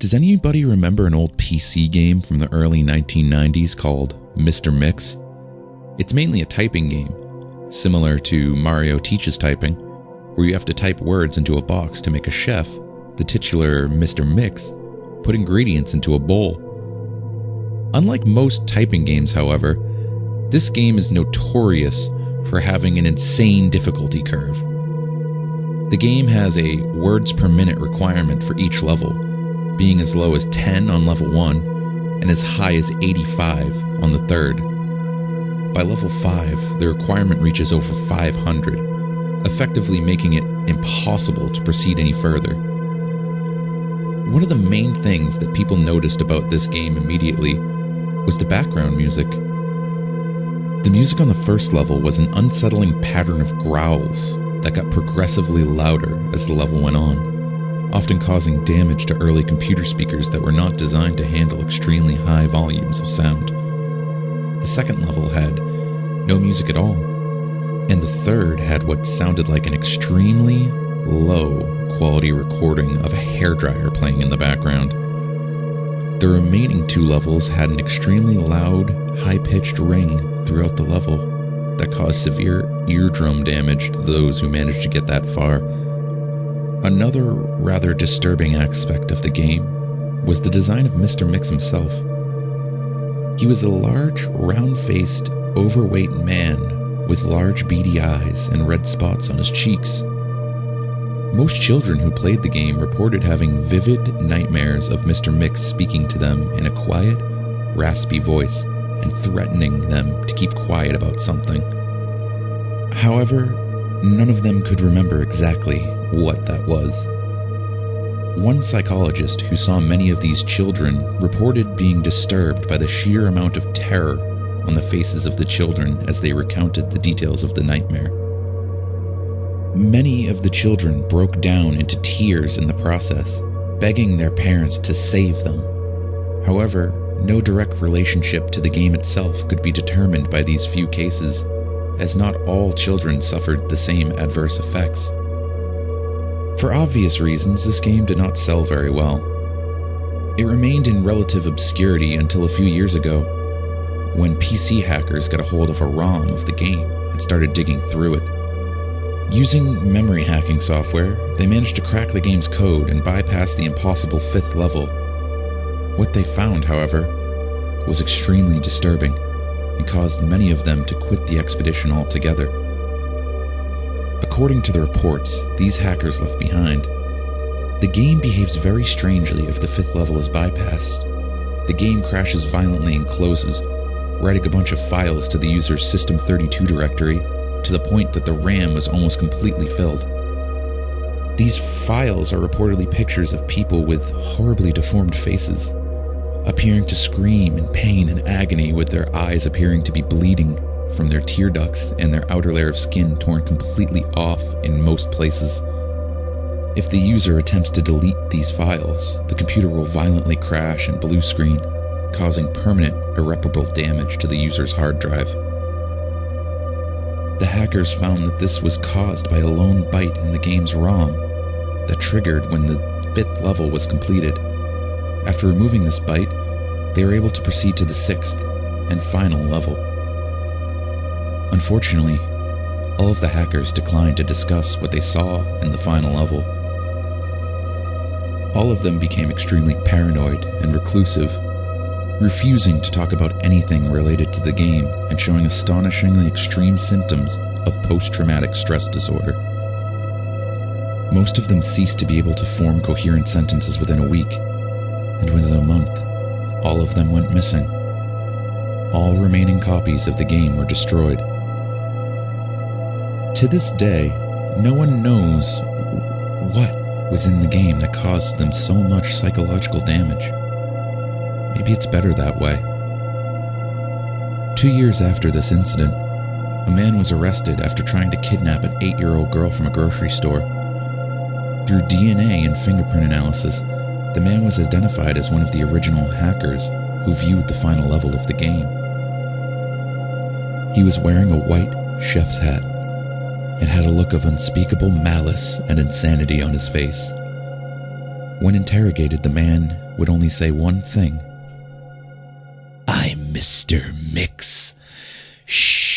Does anybody remember an old PC game from the early 1990s called Mr. Mix? It's mainly a typing game, similar to Mario Teaches Typing, where you have to type words into a box to make a chef, the titular Mr. Mix, put ingredients into a bowl. Unlike most typing games, however, this game is notorious for having an insane difficulty curve. The game has a words per minute requirement for each level, being as low as 10 on level 1 and as high as 85 on the third. By level 5, the requirement reaches over 500, effectively making it impossible to proceed any further. One of the main things that people noticed about this game immediately was the background music. The music on the first level was an unsettling pattern of growls that got progressively louder as the level went on, often causing damage to early computer speakers that were not designed to handle extremely high volumes of sound. The second level had no music at all, and the third had what sounded like an extremely low quality recording of a hairdryer playing in the background. The remaining 2 levels had an extremely loud, high-pitched ring throughout the level that caused severe eardrum damage to those who managed to get that far. Another rather disturbing aspect of the game was the design of Mr. Mix himself. He was a large, round-faced, overweight man with large beady eyes and red spots on his cheeks. Most children who played the game reported having vivid nightmares of Mr. Mix speaking to them in a quiet, raspy voice and threatening them to keep quiet about something. However, none of them could remember exactly what that was. One psychologist who saw many of these children reported being disturbed by the sheer amount of terror on the faces of the children as they recounted the details of the nightmare. Many of the children broke down into tears in the process, begging their parents to save them. However, no direct relationship to the game itself could be determined by these few cases, as not all children suffered the same adverse effects. For obvious reasons, this game did not sell very well. It remained in relative obscurity until a few years ago, when PC hackers got a hold of a ROM of the game and started digging through it. Using memory hacking software, they managed to crack the game's code and bypass the impossible 5th level. What they found, however, was extremely disturbing and caused many of them to quit the expedition altogether. According to the reports these hackers left behind, the game behaves very strangely if the 5th level is bypassed. The game crashes violently and closes, writing a bunch of files to the user's System32 directory to the point that the RAM was almost completely filled. These files are reportedly pictures of people with horribly deformed faces, appearing to scream in pain and agony with their eyes appearing to be bleeding from their tear ducts and their outer layer of skin torn completely off in most places. If the user attempts to delete these files, the computer will violently crash and blue screen, causing permanent, irreparable damage to the user's hard drive. The hackers found that this was caused by a lone byte in the game's ROM that triggered when the 5th level was completed. After removing this byte, they were able to proceed to the 6th and final level. Unfortunately, all of the hackers declined to discuss what they saw in the final level. All of them became extremely paranoid and reclusive, refusing to talk about anything related to the game and showing astonishingly extreme symptoms of post-traumatic stress disorder. Most of them ceased to be able to form coherent sentences within a week, and within a month, all of them went missing. All remaining copies of the game were destroyed. To this day, no one knows what was in the game that caused them so much psychological damage. Maybe it's better that way. 2 years after this incident, a man was arrested after trying to kidnap an 8-year-old girl from a grocery store. Through DNA and fingerprint analysis, the man was identified as one of the original hackers who viewed the final level of the game. He was wearing a white chef's hat and had a look of unspeakable malice and insanity on his face. When interrogated, the man would only say one thing. I'm Mr. Mix. Shh.